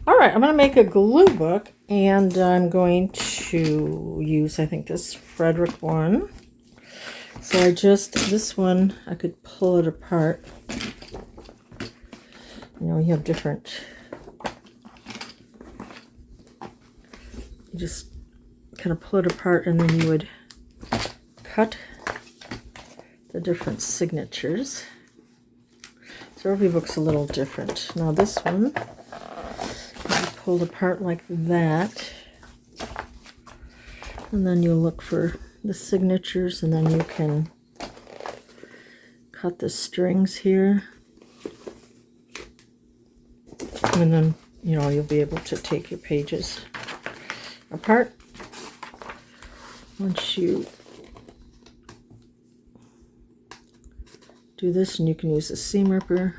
All right, I'm going to make a glue book, and I'm going to use, I think, this Frederick one. So this one, I could pull it apart. You know, you have different, you just kind of pull it apart, and then you would cut the different signatures. So every book's a little different. Now this one, you pull apart like that, and then you look for the signatures, and then you can cut the strings here, and then, you know, you'll be able to take your pages apart once you do this. And you can use a seam ripper.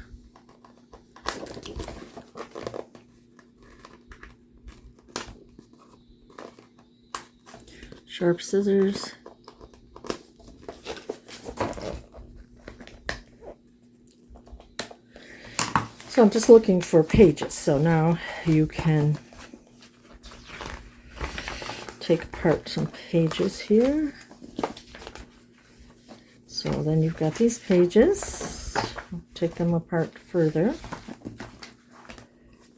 Sharp scissors. So I'm just looking for pages. So now you can take apart some pages here. So then you've got these pages. Take them apart further.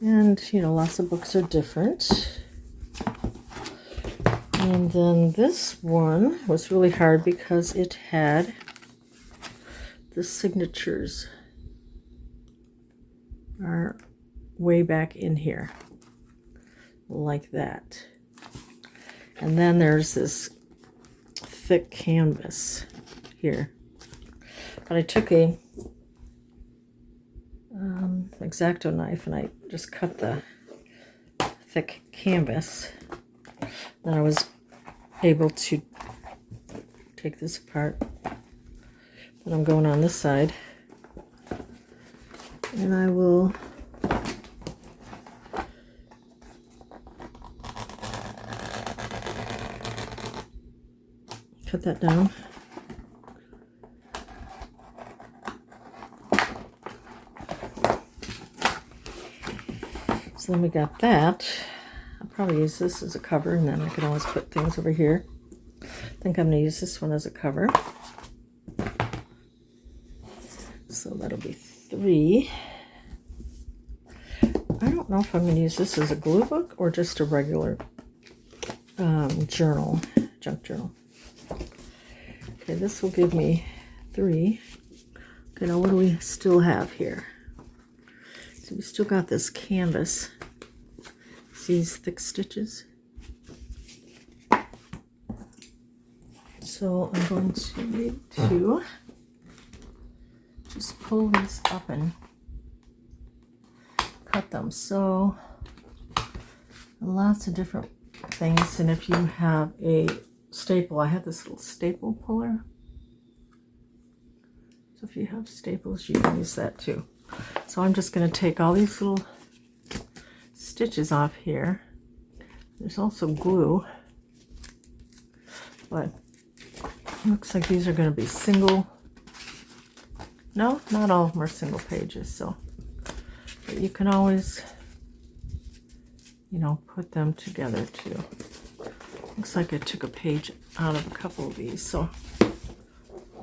And, you know, lots of books are different. And then this one was really hard because it had the signatures are way back in here, like that. And then there's this thick canvas here. But I took a X-Acto knife and I just cut the thick canvas. Then I was able to take this apart. But I'm going on this side, and I will cut that down. So then we got that. I'll probably use this as a cover, and then I can always put things over here. I think I'm going to use this one as a cover. So that'll be 3. I don't know if I'm going to use this as a glue book or just a regular journal, junk journal. Okay, this will give me 3. Okay, now what do we still have here? So we still got this canvas. These thick stitches. So I'm going to need to just pull these up and cut them. So lots of different things. And if you have a staple, I have this little staple puller. So if you have staples, you can use that too. So I'm just going to take all these little stitches off here. There's also glue, but it looks like these are going to be single. No, not all of them are single pages, so but you can always, you know, put them together too. Looks like I took a page out of a couple of these, so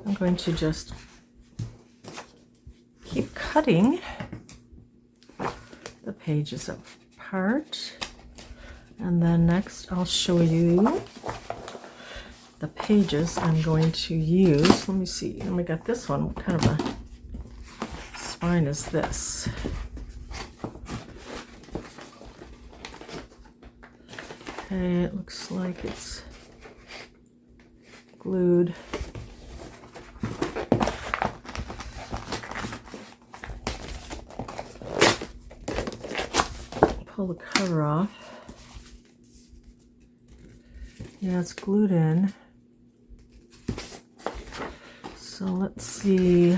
I'm going to just keep cutting the pages apart, and then next I'll show you the pages I'm going to use. Let me see. Let me get this one. What kind of a spine is this? Okay, it looks like it's glued. Pull the cover off. Yeah, it's glued in. So let's see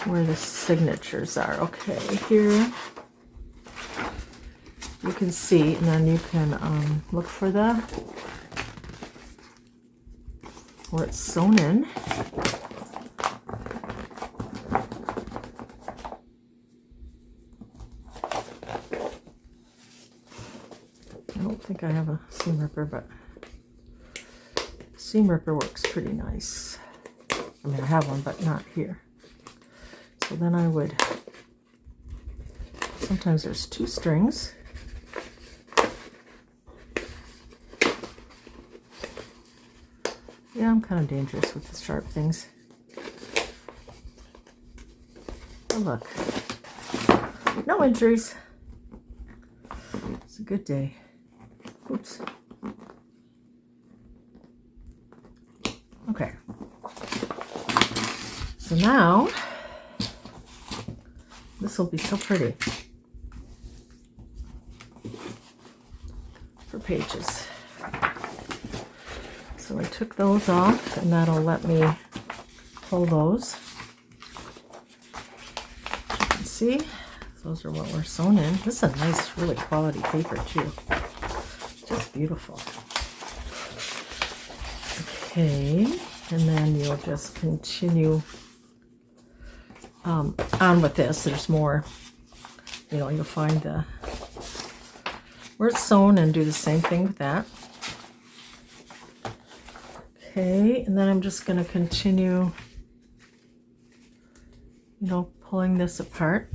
where the signatures are. Okay, here you can see, and then you can look for the where it's sewn in. don't think I have a seam ripper, but seam ripper works pretty nice. I mean, I have one, but not here. So then I would, sometimes there's 2 strings. Yeah, I'm kind of dangerous with the sharp things. Oh, look. No injuries. It's a good day. Oops. Okay. So now, this will be so pretty for pages. So I took those off, and that'll let me pull those. As you can see, those are what were sewn in. This is a nice, really quality paper too. Just beautiful. Okay, and then you'll just continue on with this. There's more, you know, you'll find the where it's sewn and do the same thing with that. Okay, and then I'm just going to continue, you know, pulling this apart.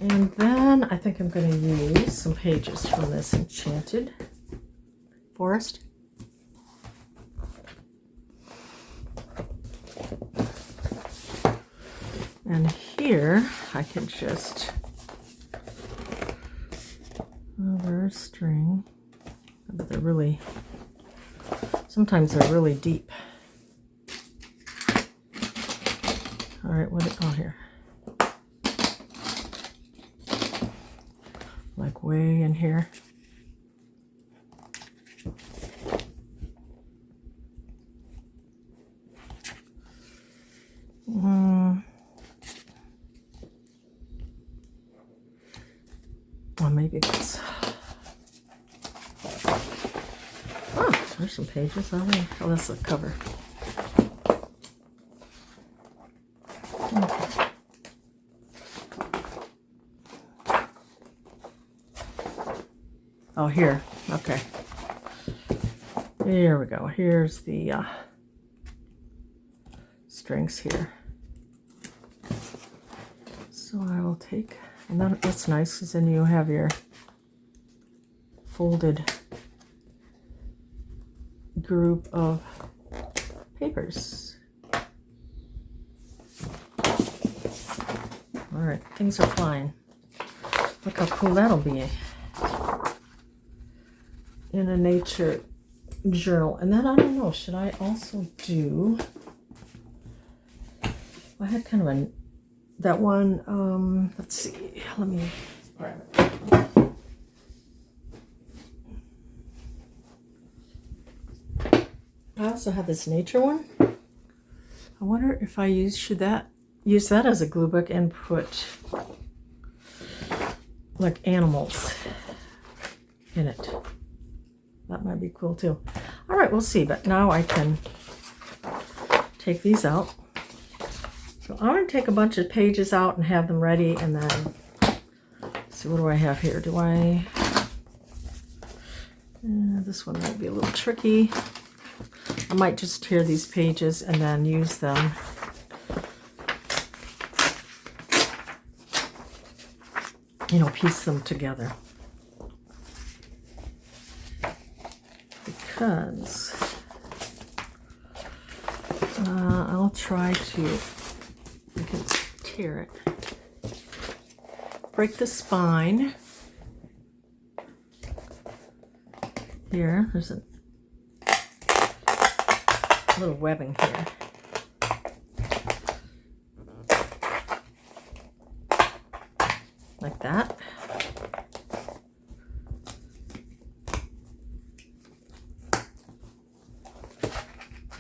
And then I think I'm going to use some pages from this Enchanted Forest. And here I can just, oh, there's string, but they're really, sometimes they're really deep. All right, oh, here. Like way in here. Well, maybe it's, oh, there's some pages on there. Oh, that's the cover. Okay. Oh, here. Okay. Here we go. Here's the strings here. So I will take, and then that's nice because then you have your folded group of papers. All right, things are flying. Look how cool that'll be in a nature journal. And then I don't know, should I also do, I had kind of that one, let's see, let me grab it. I also have this nature one. I wonder if I use that as a glue book and put like animals in it. That might be cool too. All right, we'll see. But now I can take these out. So I'm going to take a bunch of pages out and have them ready, and then see, what do I have here? Do I? This one might be a little tricky. I might just tear these pages and then use them. You know, piece them together. Because I'll try to, I can tear it. Break the spine. Here, there's a little webbing here. Like that.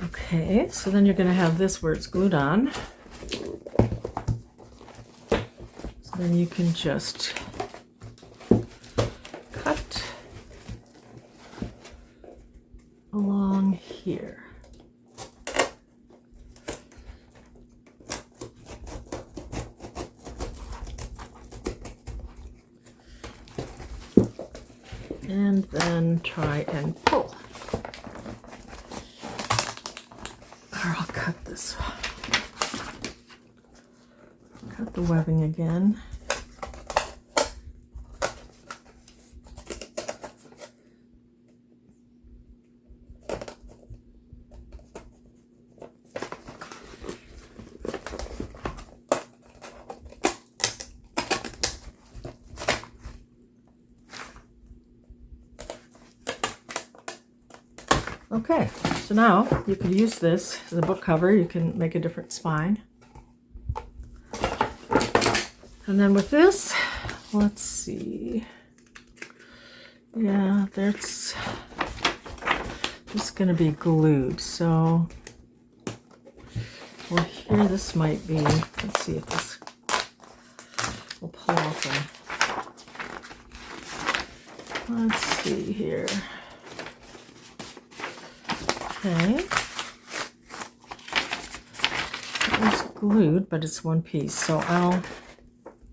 Okay, so then you're going to have this where it's glued on. So then you can just cut along here. and then try and pull. Or I'll cut this. Cut the webbing again. Okay, so now you could use this as a book cover. You can make a different spine. And then with this, let's see. Yeah, that's just going to be glued. So, well, here this might be. Let's see if this will pull off. Let's see here. Okay, it's glued, but it's one piece, so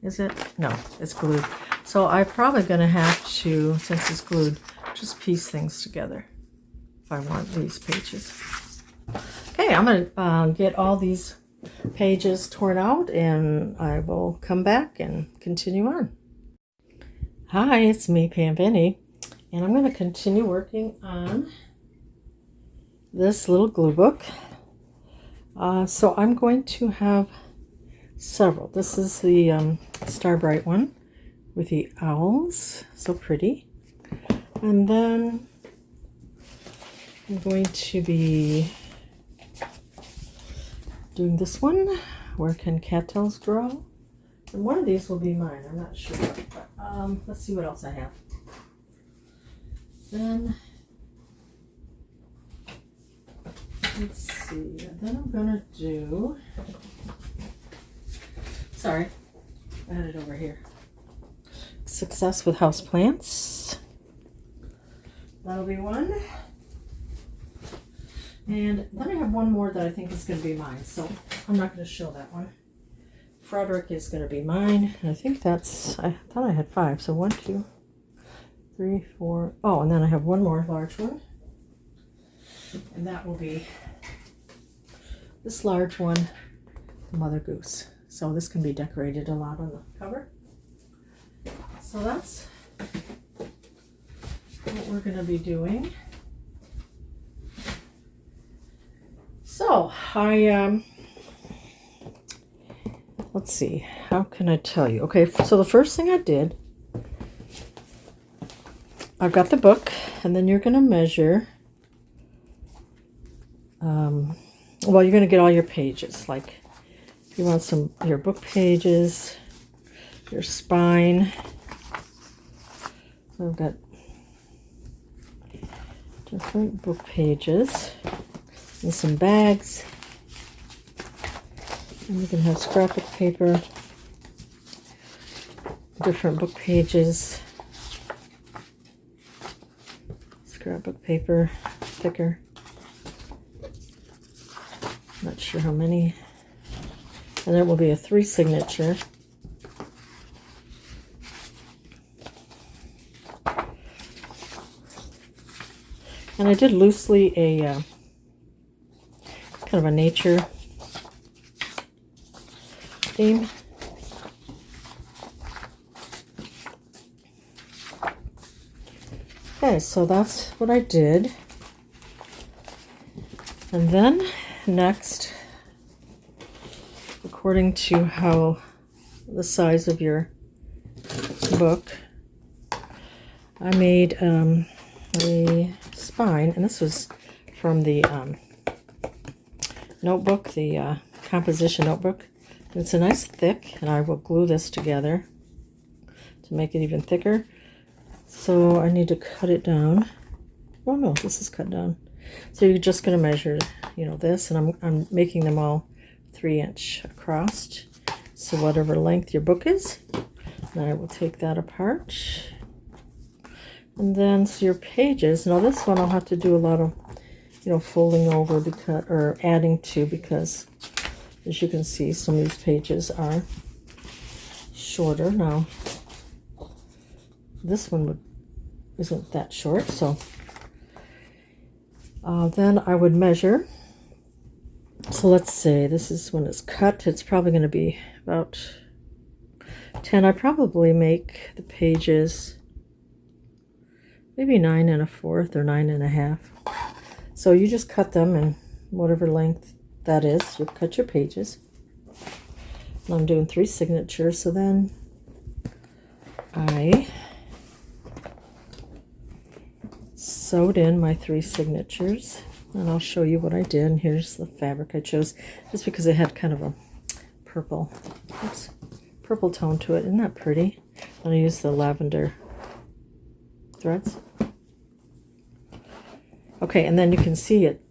is it? No, it's glued. So I'm probably going to have to, since it's glued, just piece things together if I want these pages. Okay, I'm going to get all these pages torn out, and I will come back and continue on. Hi, it's me, Pam.vanee, and I'm going to continue working on this little glue book. So I'm going to have several. This is the Star Bright one with the owls, so pretty. And then I'm going to be doing this one, Where Can Cattails Grow? And one of these will be mine, I'm not sure. But, let's see what else I have. Then let's see, and then I'm gonna do, sorry, I had it over here. Success with Houseplants. That'll be one. And then I have one more that I think is gonna be mine, so I'm not gonna show that one. Frederick is gonna be mine. And I think that's, I thought I had 5, so 1, 2, 3, 4. Oh, and then I have one more large one. And that will be this large one, Mother Goose. So this can be decorated a lot on the cover. So that's what we're going to be doing. So let's see, how can I tell you? Okay, so the first thing I did, I've got the book, and then you're going to measure. Well, you're going to get all your pages. Like, if you want your book pages, your spine. So I've got different book pages and some bags. And you can have scrapbook paper, different book pages, scrapbook paper, thicker. Not sure how many. And there will be a 3 signature. And I did loosely a kind of a nature theme. Okay, so that's what I did. And then next, according to how the size of your book, I made a spine, and this was from the notebook, the composition notebook. And it's a nice thick, and I will glue this together to make it even thicker. So I need to cut it down. Oh no, this is cut down. So you're just going to measure, this, and I'm making them all 3-inch across. So whatever length your book is, then I will take that apart. And then so your pages. Now this one I'll have to do a lot of, folding over or adding to, because as you can see, some of these pages are shorter. Now this one isn't that short. So then I would measure. So let's say this is when it's cut. It's probably going to be about 10. I probably make the pages maybe 9 1/4 or 9 1/2. So you just cut them in whatever length that is. You cut your pages. And I'm doing 3 signatures. So then I sewed in my 3 signatures. And I'll show you what I did. And here's the fabric I chose, just because it had kind of a purple tone to it. Isn't that pretty? And I used the lavender threads. Okay, and then you can see it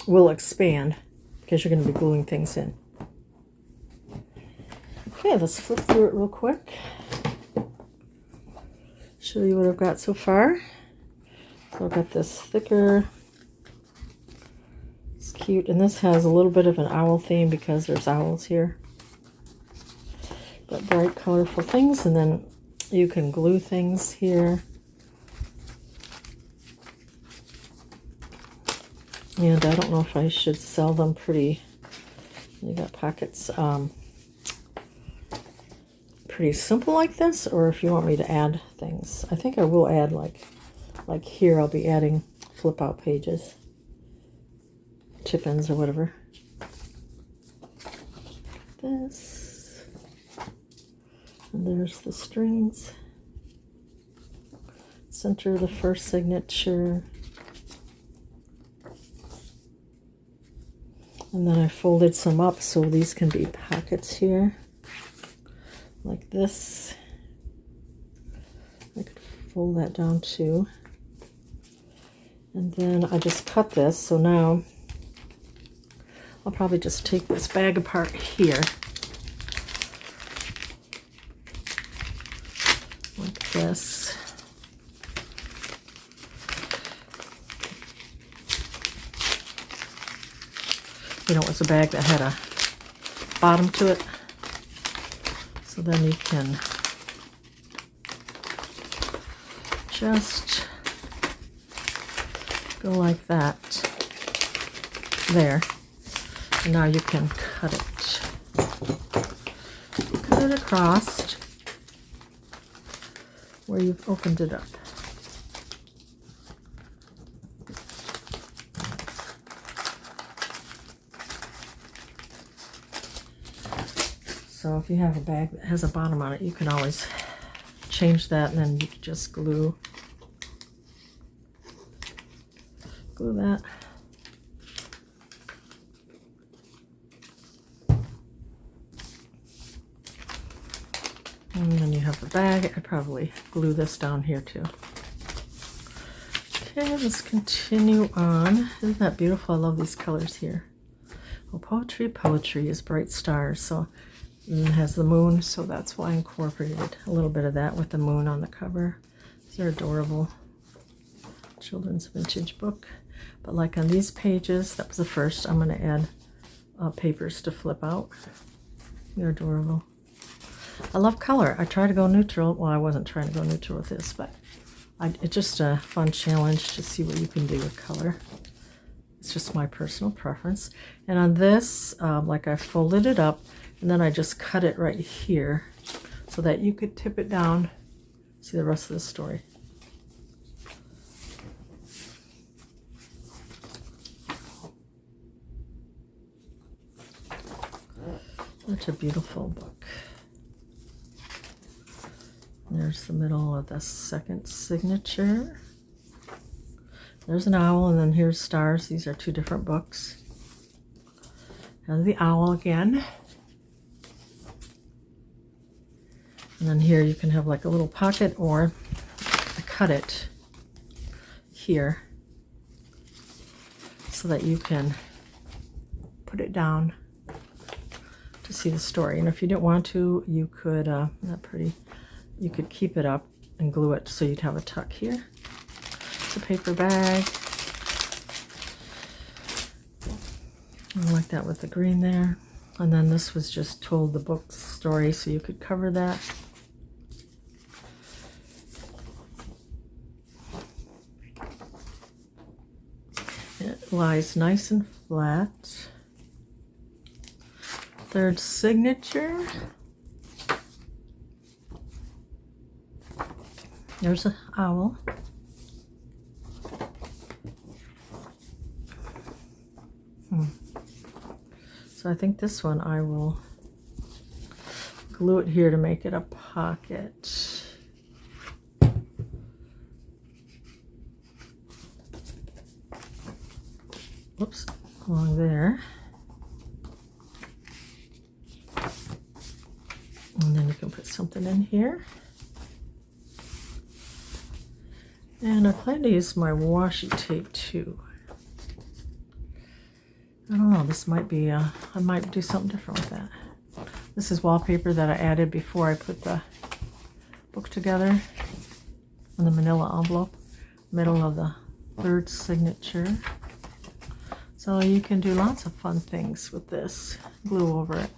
will expand because you're going to be gluing things in. Okay, let's flip through it real quick. Show you what I've got so far. So I've got this thicker, it's cute, and this has a little bit of an owl theme because there's owls here. But bright, colorful things, and then you can glue things here. And I don't know if I should sell them pretty. You got pockets pretty simple like this, or if you want me to add things. I think I will add like here I'll be adding flip out pages, tip-ins or whatever. This. And there's the strings. Center the first signature. And then I folded some up so these can be pockets here, like this. I could fold that down too. And then I just cut this, so now I'll probably just take this bag apart here. Like this. You know, it was a bag that had a bottom to it. So then you can just go like that there. And now you can cut it. Cut it across where you've opened it up. So if you have a bag that has a bottom on it, you can always change that, and then you can just glue that. And then you have the bag. I probably glue this down here too. Okay, let's continue on. Isn't that beautiful? I love these colors here. Well, poetry is bright stars. So and it has the moon, so that's why I incorporated a little bit of that with the moon on the cover. These are adorable. Children's vintage book. But like on these pages, that was the first, I'm going to add papers to flip out. They're adorable. I love color. I try to go neutral. Well, I wasn't trying to go neutral with this, but it's just a fun challenge to see what you can do with color. It's just my personal preference. And on this, like I folded it up, and then I just cut it right here so that you could tip it down, see the rest of the story. Such a beautiful book. There's the middle of the second signature. There's an owl, and then here's stars. These are 2 different books. And the owl again. And then here you can have like a little pocket, or I cut it here so that you can put it down to see the story. And if you didn't want to, you could, not pretty, you could keep it up and glue it so you'd have a tuck here. It's a paper bag. I like that with the green there. And then this was just told the book story, so you could cover that. lies nice and flat. Third signature. There's an owl. So I think this one I will glue it here to make it a pocket. Whoops, along there. And then you can put something in here. And I plan to use my washi tape too. I don't know, this might be, I might do something different with that. This is wallpaper that I added before I put the book together in the manila envelope, middle of the third signature. So you can do lots of fun things with this. Glue over it.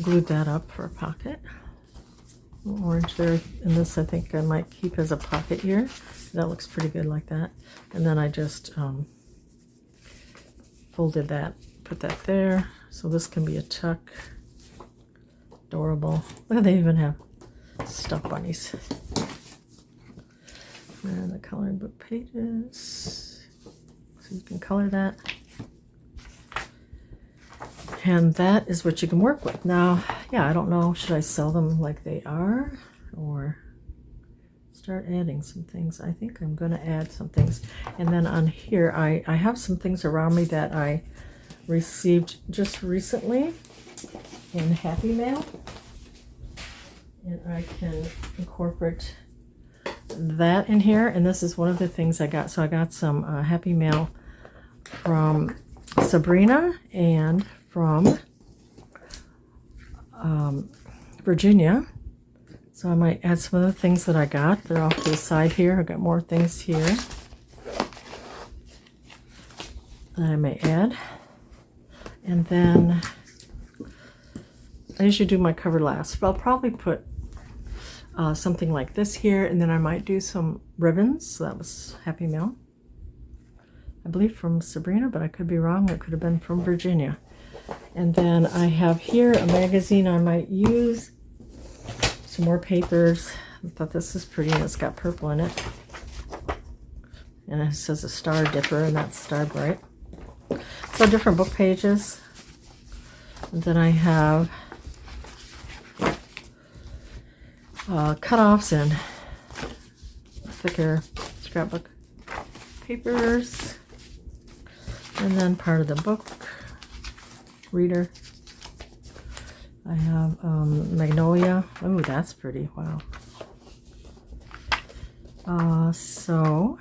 Glued that up for a pocket. Orange there, and this I think I might keep as a pocket here. That looks pretty good like that. And then I just folded that, put that there. So this can be a tuck. Adorable. Look at, they even have stuffed bunnies. And the coloring book pages. So you can color that. And that is what you can work with. Now, yeah, I don't know, should I sell them like they are or start adding some things? I think I'm going to add some things. And then on here, I have some things around me that I received just recently in Happy Mail. And I can incorporate that in here. And this is one of the things I got. So I got some Happy Mail from Sabrina and from Virginia. So I might add some of the things that I got. They're off to the side here. I got more things here that I may add. And then I usually do my cover last, but I'll probably put something like this here, and then I might do some ribbons. So that was Happy Mail, I believe, from Sabrina, but I could be wrong. It could have been from Virginia. And then I have here a magazine I might use. Some more papers. I thought this is pretty, and it's got purple in it. And it says a Star Dipper, and that's Star Bright. So different book pages. And then I have cutoffs and thicker scrapbook papers. And then part of the book reader. I have Magnolia. Oh, that's pretty. Wow. So,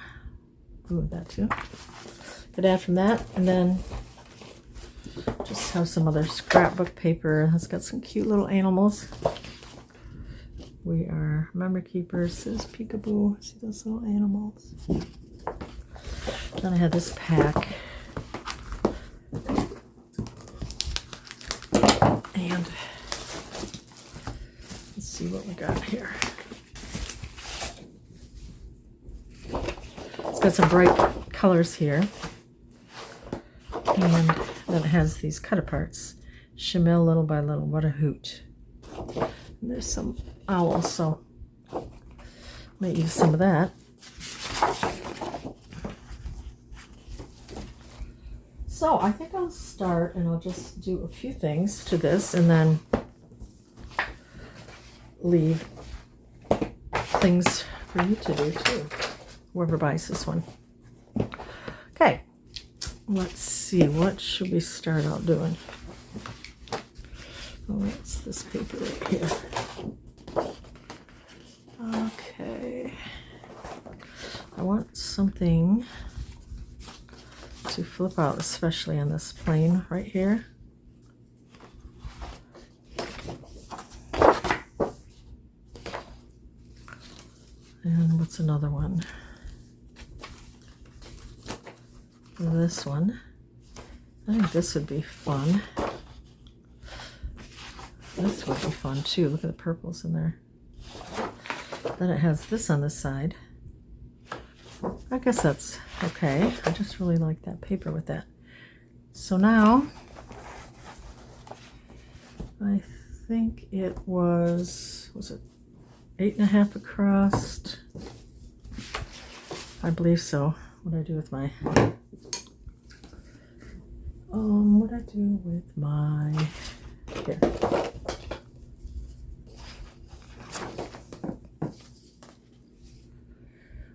ooh, that too. Could add from that, and then just have some other scrapbook paper. That's got some cute little animals. We are memory keepers. Says peekaboo. See those little animals? Then I have this pack. And let's see what we got here. It's got some bright colors here. And then it has these cut-aparts. Chamel Little by Little. What a hoot. And there's some owls, so I might use some of that. So I think I'll start, and I'll just do a few things to this and then leave things for you to do too, whoever buys this one. Okay, let's see, what should we start out doing? Oh, it's this paper right here. Okay, I want something to flip out, especially on this plane right here. And what's another one? This one. I think this would be fun. This would be fun too. Look at the purples in there. Then it has this on the side. I guess that's okay. I just really like that paper with that. So now, I think it was it 8.5 across? I believe so. What did I do with my, what did I do with my, here.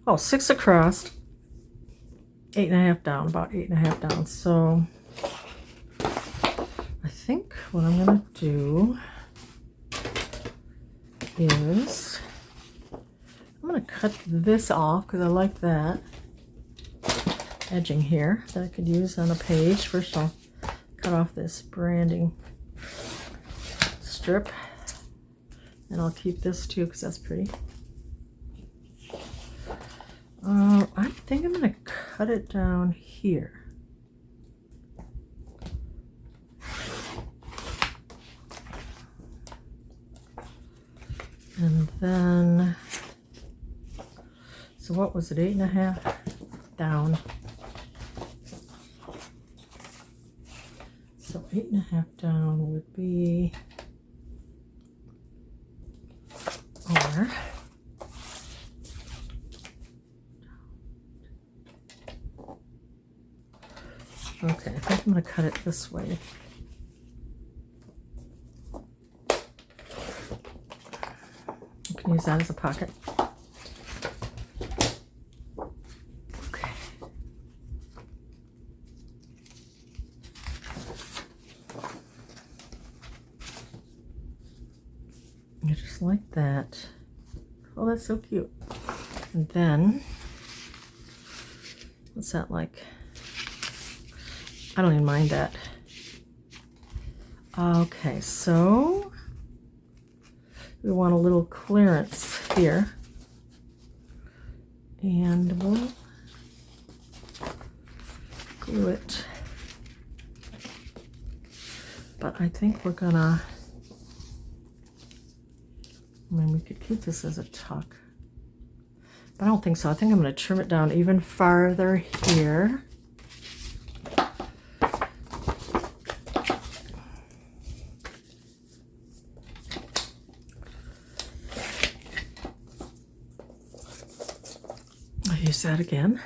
Oh, 6 across, 8.5 down, about 8.5 down. So I think what I'm gonna do is I'm gonna cut this off because I like that edging here that I could use on a page. First I'll cut off this branding strip, and I'll keep this too because that's pretty. I think I'm going to cut it down here. And then, so what was it, 8.5 down. So 8.5 down would be, or okay, I think I'm going to cut it this way. You can use that as a pocket. Okay. Just like that. Oh, that's so cute. And then, what's that like? I don't even mind that. Okay, so we want a little clearance here. And we'll glue it. But I think we're gonna, I mean, we could keep this as a tuck. But I don't think so. I think I'm gonna trim it down even farther here. Use that again.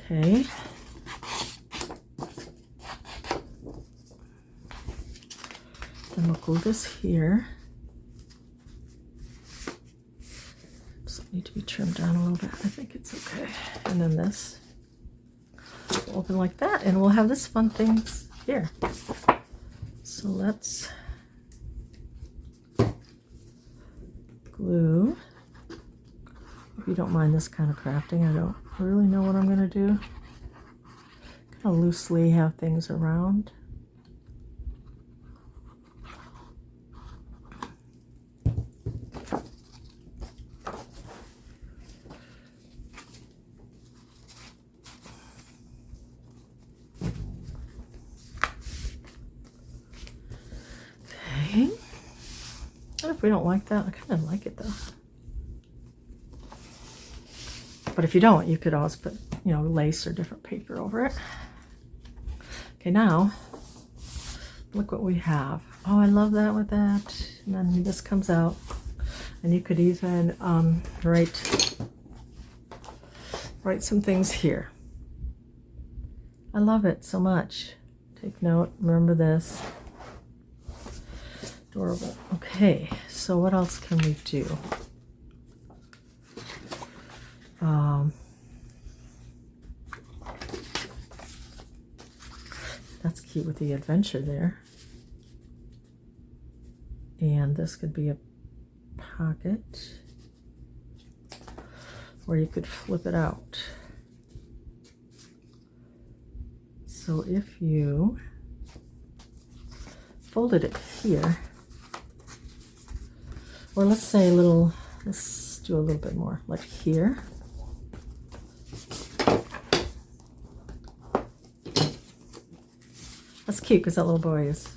Okay. Then we'll glue this here. Does it need to be trimmed down a little bit? I think it's okay. And then this will open like that, and we'll have this fun thing here. So let's glue. If you don't mind this kind of crafting, I don't really know what I'm going to do. Kind of loosely have things around. Okay. If we don't like that, I kind of like it though. But if you don't, you could always put, you know, lace or different paper over it. Okay, now look what we have. Oh, I love that with that. And then this comes out, and you could even write some things here. I love it so much. Take note. Remember this. Adorable. Okay, so what else can we do? That's cute with the adventure there. And this could be a pocket, or you could flip it out. So if you folded it here, or let's say a little, let's do a little bit more, like here. That's cute because that little boy is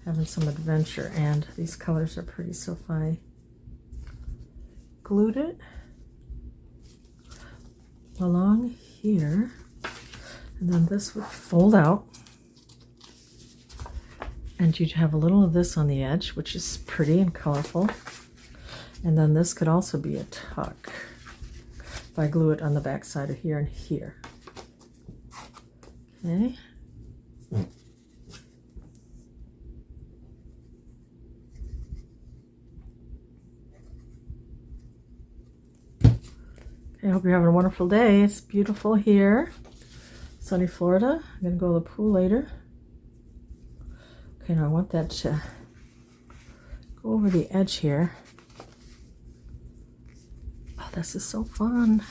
having some adventure, and these colors are pretty. So if I glued it along here, and then this would fold out, and you'd have a little of this on the edge, which is pretty and colorful. And then this could also be a tuck if I glue it on the back side of here and here. Okay. I hope you're having a wonderful day. It's beautiful here, sunny Florida. I'm going to go to the pool later. Okay, now I want that to go over the edge here. Oh, this is so fun.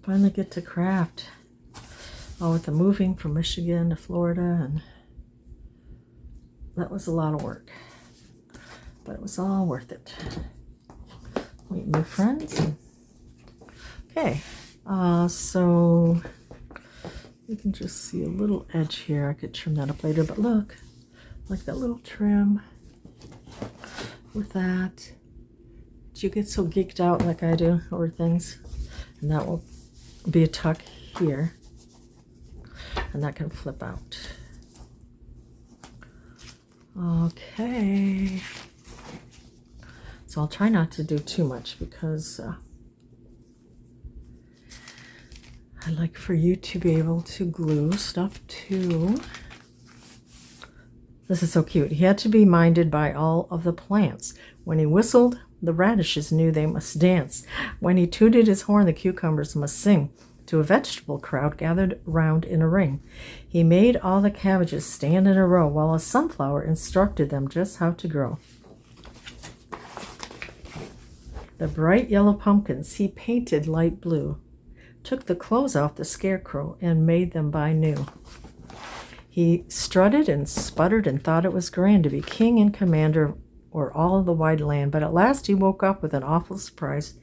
Finally get to craft. Oh, with the moving from Michigan to Florida, and that was a lot of work, but it was all worth it. Meet new friends. Okay, so you can just see a little edge here. I could trim that up later, but look, like that little trim with that. Do you get so geeked out like I do over things? And that will be a tuck here, and that can flip out. Okay, so I'll try not to do too much because I like for you to be able to glue stuff too. This is so cute. He had to be minded by all of the plants. When he whistled, the radishes knew they must dance. When he tooted his horn, the cucumbers must sing. To a vegetable crowd gathered round in a ring, he made all the cabbages stand in a row, while a sunflower instructed them just how to grow. The bright yellow pumpkins he painted light blue, took the clothes off the scarecrow and made them by new. He strutted and sputtered and thought it was grand to be king and commander o'er all the wide land, but at last he woke up with an awful surprise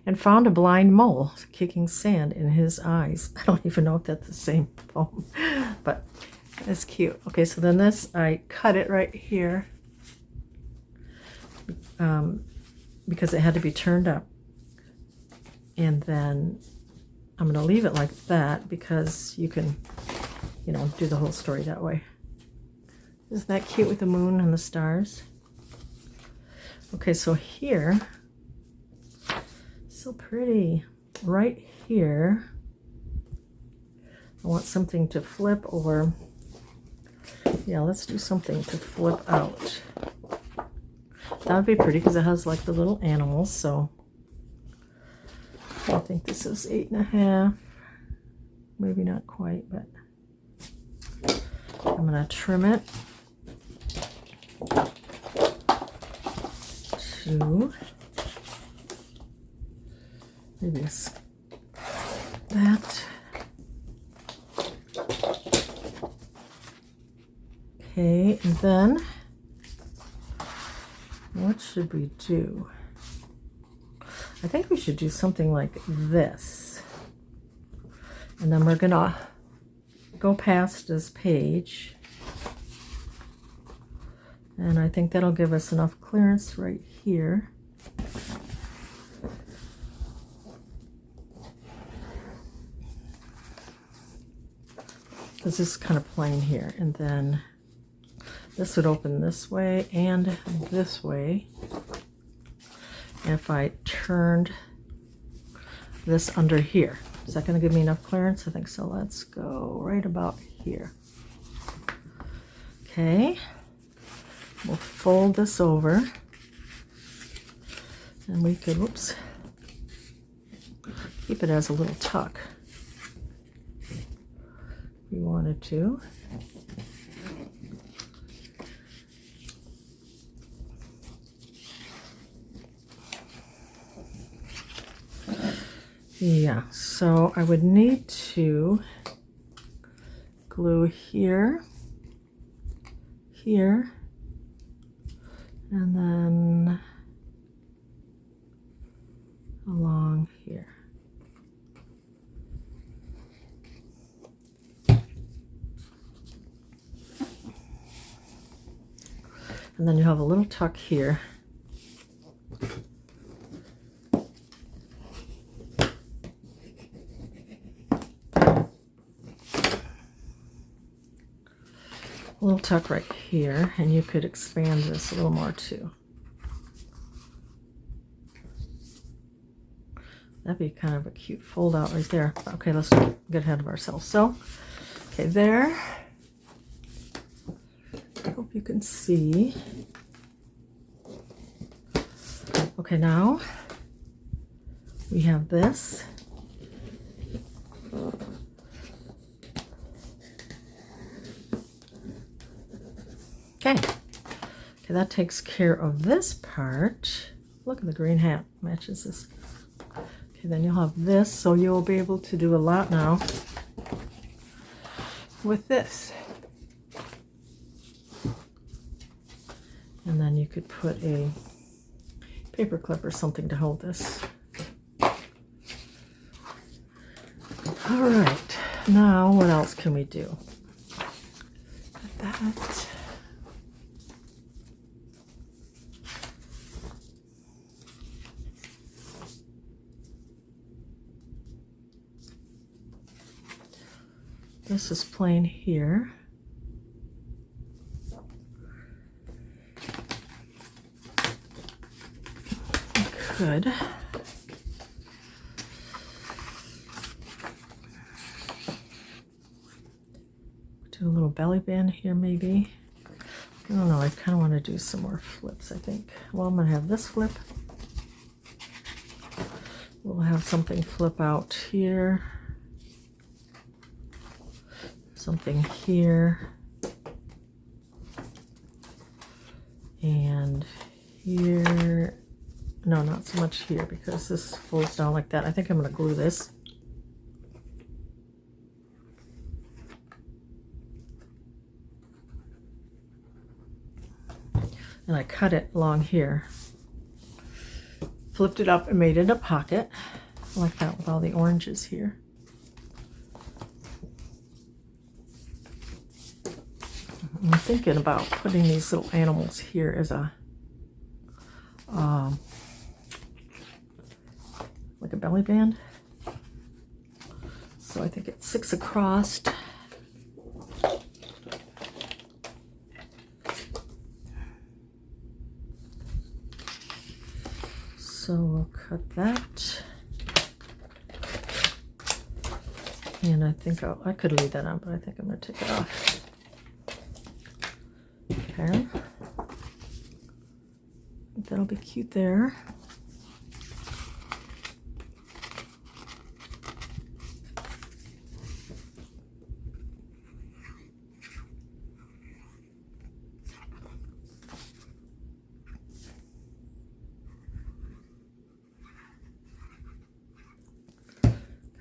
and found a blind mole kicking sand in his eyes. I don't even know if that's the same poem, but it's cute. Okay, so then this, I cut it right here because it had to be turned up. And then I'm going to leave it like that because you can, you know, do the whole story that way. Isn't that cute with the moon and the stars? Okay, so here, so pretty. Right here, I want something to flip, or yeah, let's do something to flip out. That would be pretty because it has like the little animals. So I think this is 8.5, maybe not quite, but I'm gonna trim it to maybe that. Okay, and then what should we do? I think we should do something like this. And then we're gonna go past this page. And I think that'll give us enough clearance right here. Because this is kind of plain here. And then this would open this way and this way. And if I turned this under here, is that going to give me enough clearance? I think so. Let's go right about here. Okay. We'll fold this over. And we could, whoops, keep it as a little tuck if we wanted to. Yeah, so I would need to glue here, here, and then along And then you have a little tuck here. A little tuck right here, and you could expand this a little more too. That'd be kind of a cute fold out right there. Okay, let's get ahead of ourselves. So, okay, there. I hope you can see. Okay, now we have this. Okay. Okay, that takes care of this part. Look at the green hat, matches this. Okay, then you'll have this, so you'll be able to do a lot now with this. And then you could put a paper clip or something to hold this. All right, now what else can we do? That. This is plain here. Could do a little belly band here maybe. I don't know, I kind of want to do some more flips, I think. Well, I'm going to have this flip. We'll have something flip out here. Something here. And here. No, not so much here because this folds down like that. I think I'm going to glue this. And I cut it along here. Flipped it up and made it a pocket. Like that with all the oranges here. I'm thinking about putting these little animals here as a like a belly band. So I think it's 6 across. So we'll cut that. And I think I could leave that on, but I think I'm going to take it off. Okay. That'll be cute there.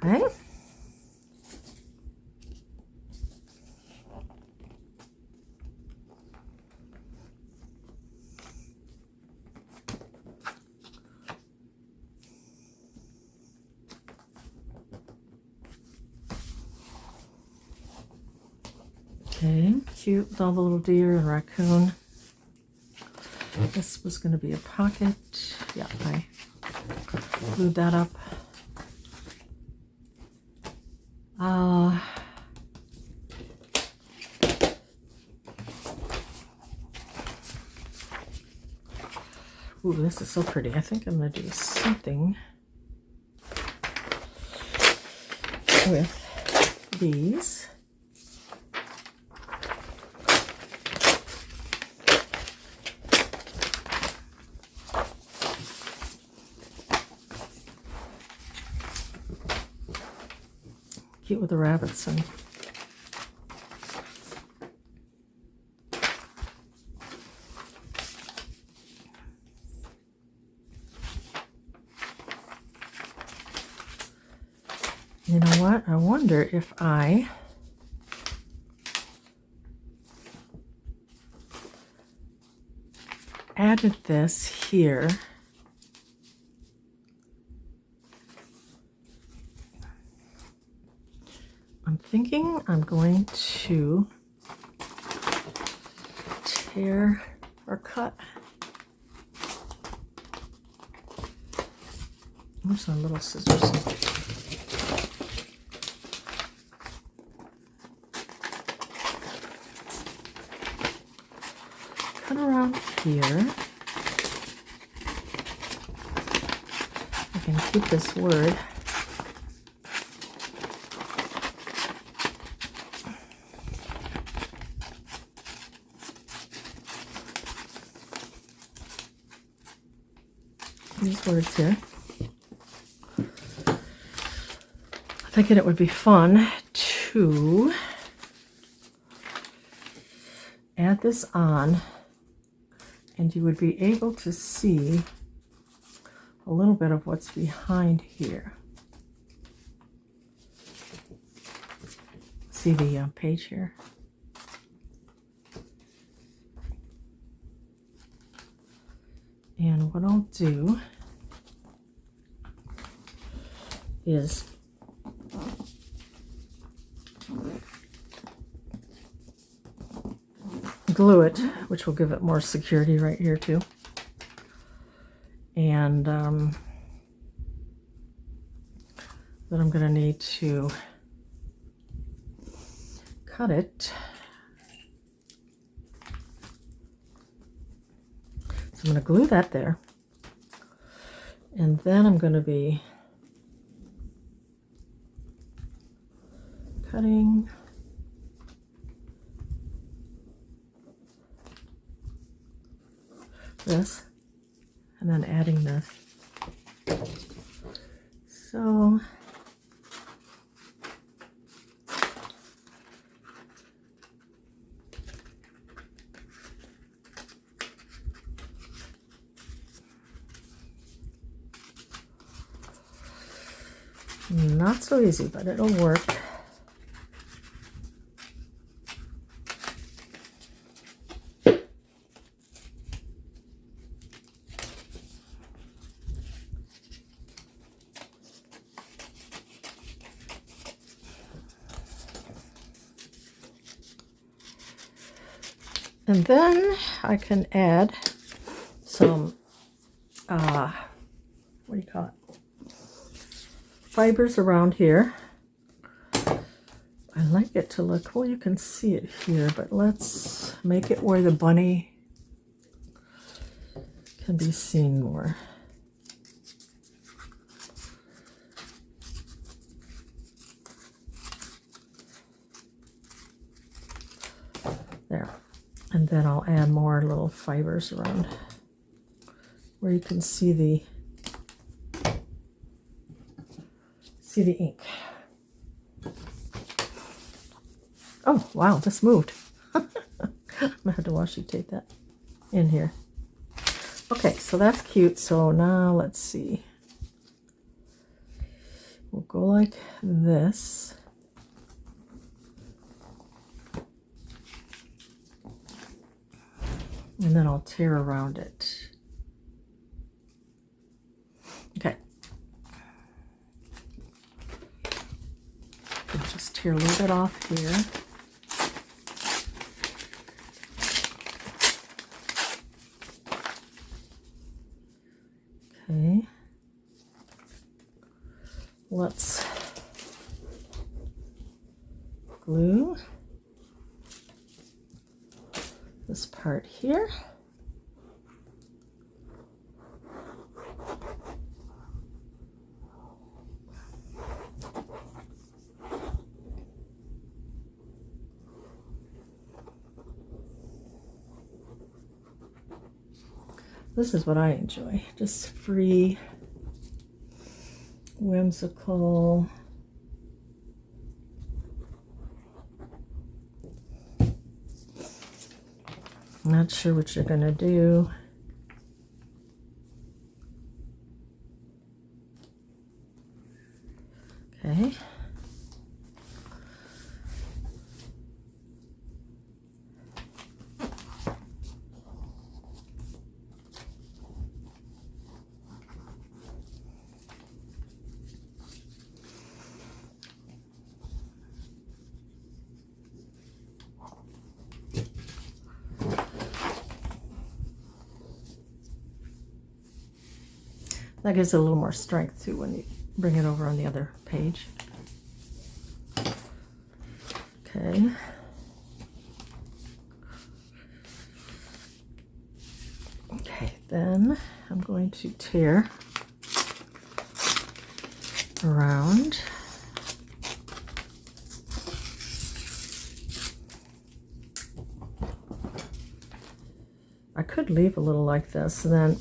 Okay. Okay, cute with all the little deer and raccoon. This was going to be a pocket. Yeah, I glued that up. Ooh, this is so pretty. I think I'm going to do something with these. Cute with the rabbits and you know what? I wonder if I added this here. I'm thinking I'm going to tear or cut. Where's my little scissors? Cut around here. I can keep this word. These words here. Thinking it would be fun to add this on, and you would be able to see a little bit of what's behind here. See the page here? And what I'll do is glue it, which will give it more security right here too. And then I'm going to need to cut it. So I'm going to glue that there. And then I'm going to be cutting this and then adding this. So not so easy, but it'll work. And then I can add some, what do you call it? Fibers around here. I like it to look, well, you can see it here, but let's make it where the bunny can be seen more. There. And then I'll add more little fibers around where you can see the ink. Oh, wow, this moved. I'm gonna have to washi tape that in here. Okay, so that's cute. So now let's see. We'll go like this. And then I'll tear around it. Okay. I'll just tear a little bit off here. Okay. Let's glue this part here. This is what I enjoy, just free, whimsical. Not sure what you're gonna do. Okay. That gives it a little more strength too when you bring it over on the other page. Okay. Okay, then I'm going to tear around. I could leave a little like this and then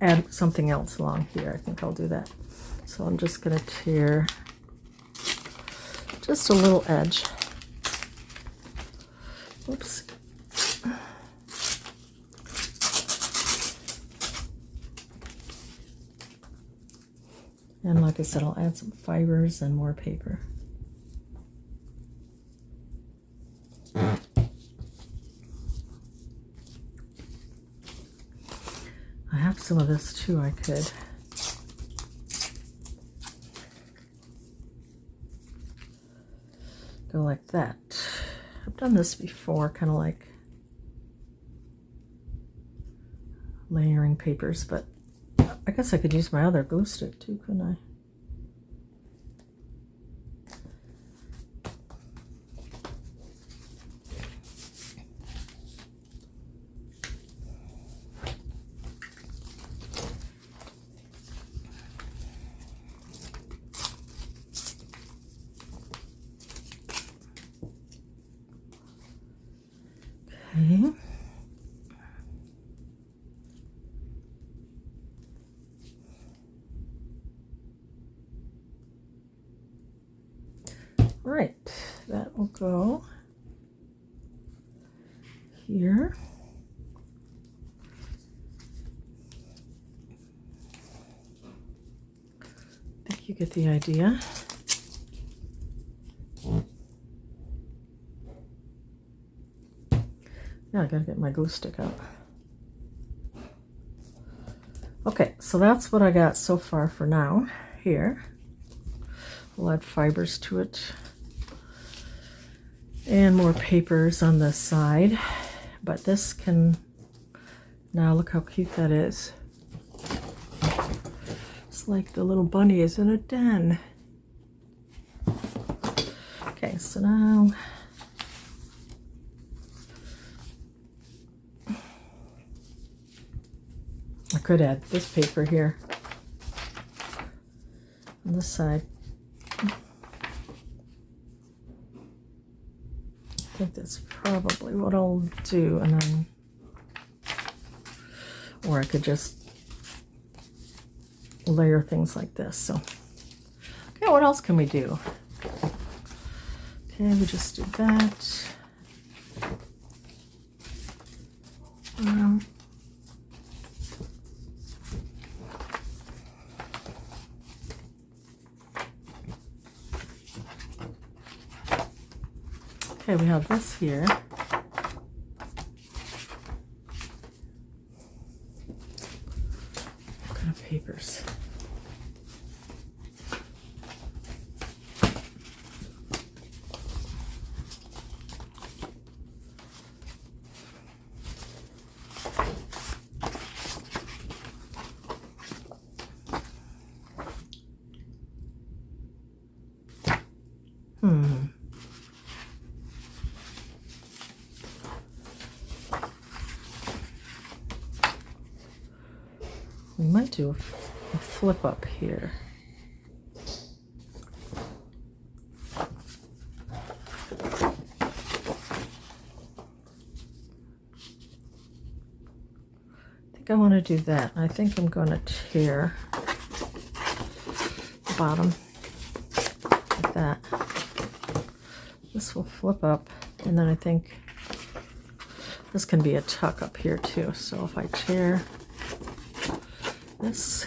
add something else along here. I think I'll do that. So I'm just going to tear just a little edge. Oops. And like I said, I'll add some fibers and more paper. I have some of this too, I could. Go like that. I've done this before, kind of like layering papers, but I guess I could use my other glue stick too, couldn't I? Okay. Right, that will go here. I think you get the idea. Yeah, I gotta get my glue stick out. Okay, so that's what I got so far for now here. We'll add fibers to it and more papers on this side, but this can, now look how cute that is. It's like the little bunny is in a den. Okay, so now I could add this paper here on this side. I think that's probably what I'll do, and then, or I could just layer things like this. So, okay, what else can we do? Okay, we just did that. Okay, we have this here. What kind of papers? We might do a flip up here. I think I want to do that. I think I'm going to tear the bottom like that. This will flip up, and then I think this can be a tuck up here too. So if I tear this,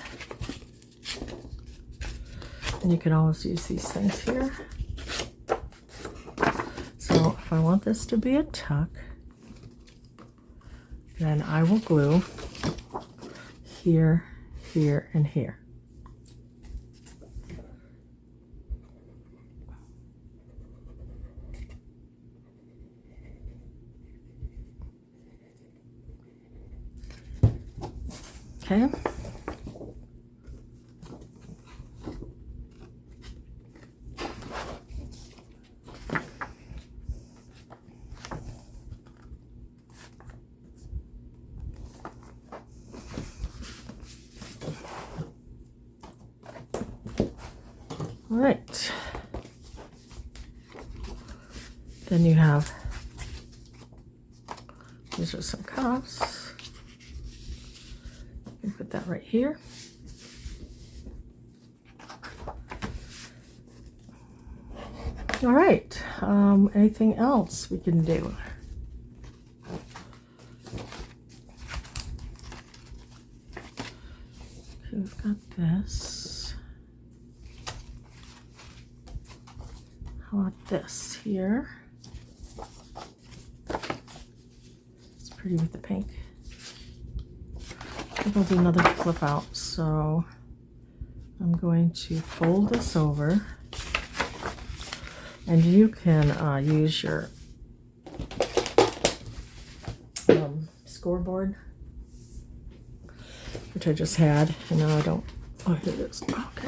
and you can always use these things here. So if I want this to be a tuck, then I will glue here, here, and here. Okay. All right. Then you have, these are some cuffs. You can put that right here. All right, anything else we can do? Okay, we've got this. How about this here? It's pretty with the pink. I think I'll do another flip out, so I'm going to fold this over. And you can use your scoreboard, which I just had, and now I don't. Oh, here it is. Okay.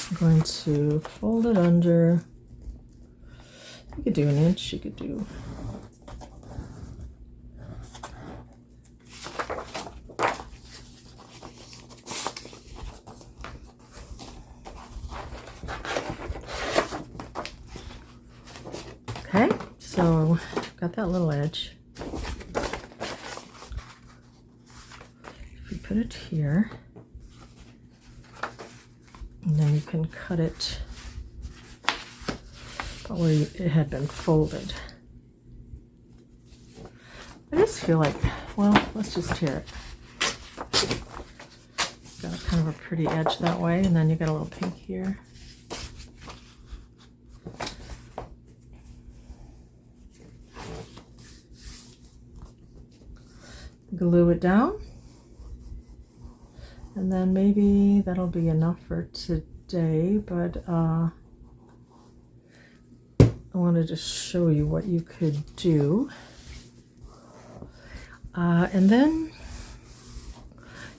I'm going to fold it under. You could do an inch, you could do. Okay, so got that little edge. If you put it here, and then you can cut it where it had been folded. I just feel like, well, let's just tear it. Got kind of a pretty edge that way, and then you got a little pink here. Glue it down, and then maybe that'll be enough for today, but I wanted to show you what you could do. And then,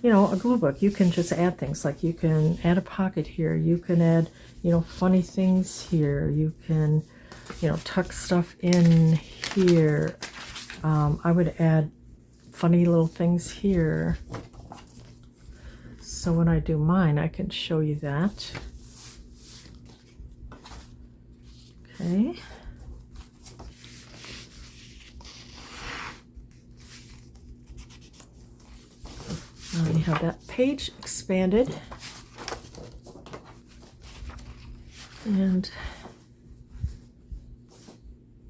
you know, a glue book, you can just add things. Like you can add a pocket here. You can add, you know, funny things here. You can, you know, tuck stuff in here. I would add funny little things here. So when I do mine, I can show you that. Okay. Now you have that page expanded. And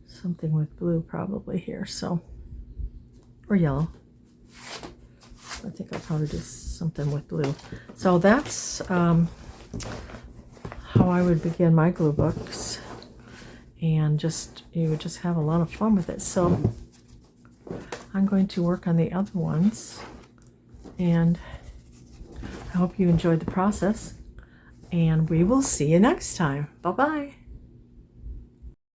something with blue probably here, so, or yellow. I think I'll probably do something with blue. So that's how I would begin my glue books. And just, you would just have a lot of fun with it. So I'm going to work on the other ones, and I hope you enjoyed the process, and we will see you next time. Bye-bye.